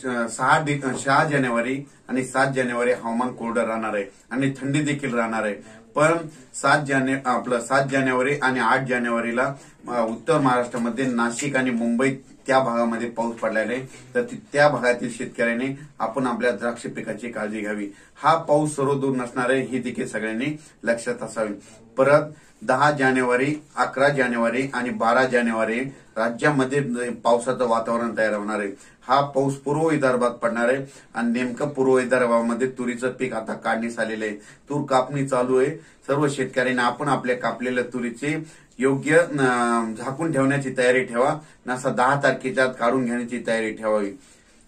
6 जानेवारी आणि 7 जानेवारी हवामान कोरडं राहणार आहे आणि थंडी देखील राहणार आहे। पण 7 जानेवारी आणि 8 जानेवारीला उत्तर महाराष्ट्रामध्ये नाशिक आणि मुंबई त्या भागामध्ये पाऊस पडलेला आहे। तर त्या भागातील शेतकऱ्यांनी आपण आपल्या द्राक्ष पिकाची काळजी घ्यावी। हा पाऊस सर्वदूर नसणार आहे ही देखील सगळ्यांनी लक्षात असावी। परत 10 जानेवारी, 11 जानेवारी आणि 12 जानेवारी राज्यामध्ये पावसाचं वातावरण तयार होणार आहे। हा पाऊस पूर्व विदर्भात पडणार आहे आणि नेमकं पूर्व विदर्भामध्ये तुरीचं पीक आता काढणीस आलेलं आहे। तूर कापणी चालू आहे। सर्व शेतकऱ्यांनी आपण आपल्या कापलेल्या तुरीची योग्य झाकून ठेवण्याची तयारी ठेवा, नसा 10 तारखेच्या आत काढून घेण्याची तयारी ठेवावी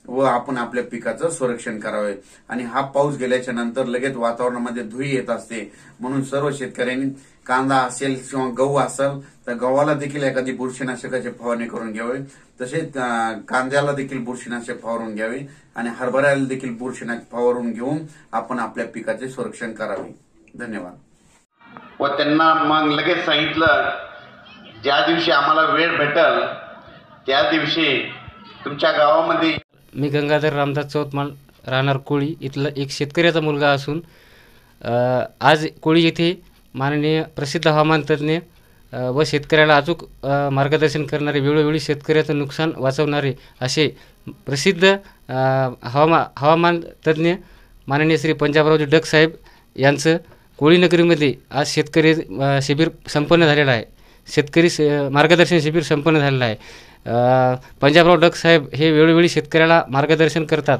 व आपण आपल्या पिकाचं संरक्षण करावे। आणि हा पाऊस गेल्याच्या नंतर लगेच वातावरणामध्ये धुळी येत असते, म्हणून सर्व शेतकऱ्यांनी कांदा असेल किंवा गहू असेल तर गव्हाला देखील एखादी बुरशीनाशकाची फवारणी करून घ्यावी। तसेच कांद्याला देखील बुरशीनाशक फवारून घ्यावे आणि हरभऱ्याला देखील बुरशीनाशक फवारून घेऊन आपण आपल्या पिकाचे संरक्षण करावे। धन्यवाद। व त्यांना मग लगेच सांगितलं, ज्या दिवशी आम्हाला वेळ भेटेल त्या दिवशी तुमच्या गावामध्ये। मी गंगाधर रामदास चौतमाल, राहणार कोळी, इथला एक शेतकऱ्याचा मुलगा असून आज कोळी येथे माननीय प्रसिद्ध हवामान तज्ज्ञ व शेतकऱ्याला अचूक मार्गदर्शन करणारे, वेळोवेळी शेतकऱ्याचं नुकसान वाचवणारे असे प्रसिद्ध हवामान तज्ज्ञ माननीय श्री पंजाबरावजी डग साहेब यांचं कोळी नगरीमध्ये आज शेतकरी शिबिर संपन्न झालेलं आहे। शेतकरी मार्गदर्शन शिबिर संपन्न झालेलं आहे। पंजाबराव डग साहेब हे वेळोवेळी शेतकऱ्याला मार्गदर्शन करतात।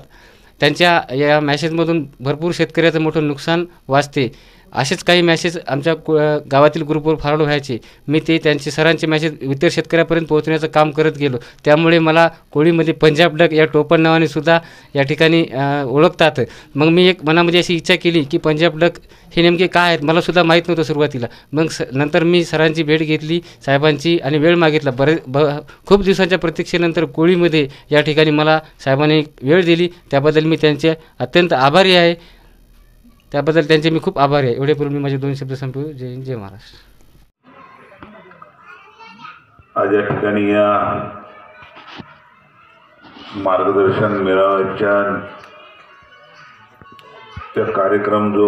त्यांच्या या मॅसेजमधून भरपूर शेतकऱ्याचं मोठं नुकसान वाचते। असेच काही मॅसेज आमच्या गावातील ग्रुपवर फॉरवर्ड व्हायचे। मी ते त्यांचे सरांचे मॅसेज इतर शेतकऱ्यापर्यंत पोहोचण्याचं काम करत गेलो। त्यामुळे मला कोळीमध्ये पंजाब डग या टोपण नावाने सुद्धा या ठिकाणी ओळखतात। मग मी एक मनामध्ये अशी इच्छा केली की पंजाब डग हे नेमके काय आहेत, मला सुद्धा माहीत नव्हतं सुरुवातीला। मग नंतर मी सरांची भेट घेतली, साहेबांची, आणि वेळ मागितला। खूप दिवसांच्या प्रतीक्षेनंतर कोळीमध्ये या ठिकाणी मला साहेबांनी वेळ दिली, त्याबद्दल मी त्यांचे अत्यंत आभारी आहे। त्याबद्दल त्यांचे मी खूप आभारी आहे। एवढे बोलून मी माझे 2 शब्द संपवतो। जय हिंद, जय महाराष्ट्र। आज या ठिकाणी या मार्गदर्शन मेळाव्याच्या त्या कार्यक्रम जो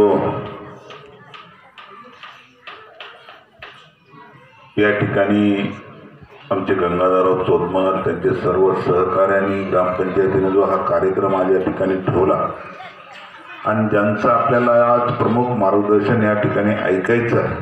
या ठिकाणी आमचे गंगाधरराव चौतमाल, त्यांचे सर्व सहकार्यांनी, ग्रामपंचायतीने जो हा कार्यक्रम आज या ठिकाणी ठेवला आणि ज्यांचं आपल्याला आज प्रमुख मार्गदर्शन या ठिकाणी ऐकायचं आहे,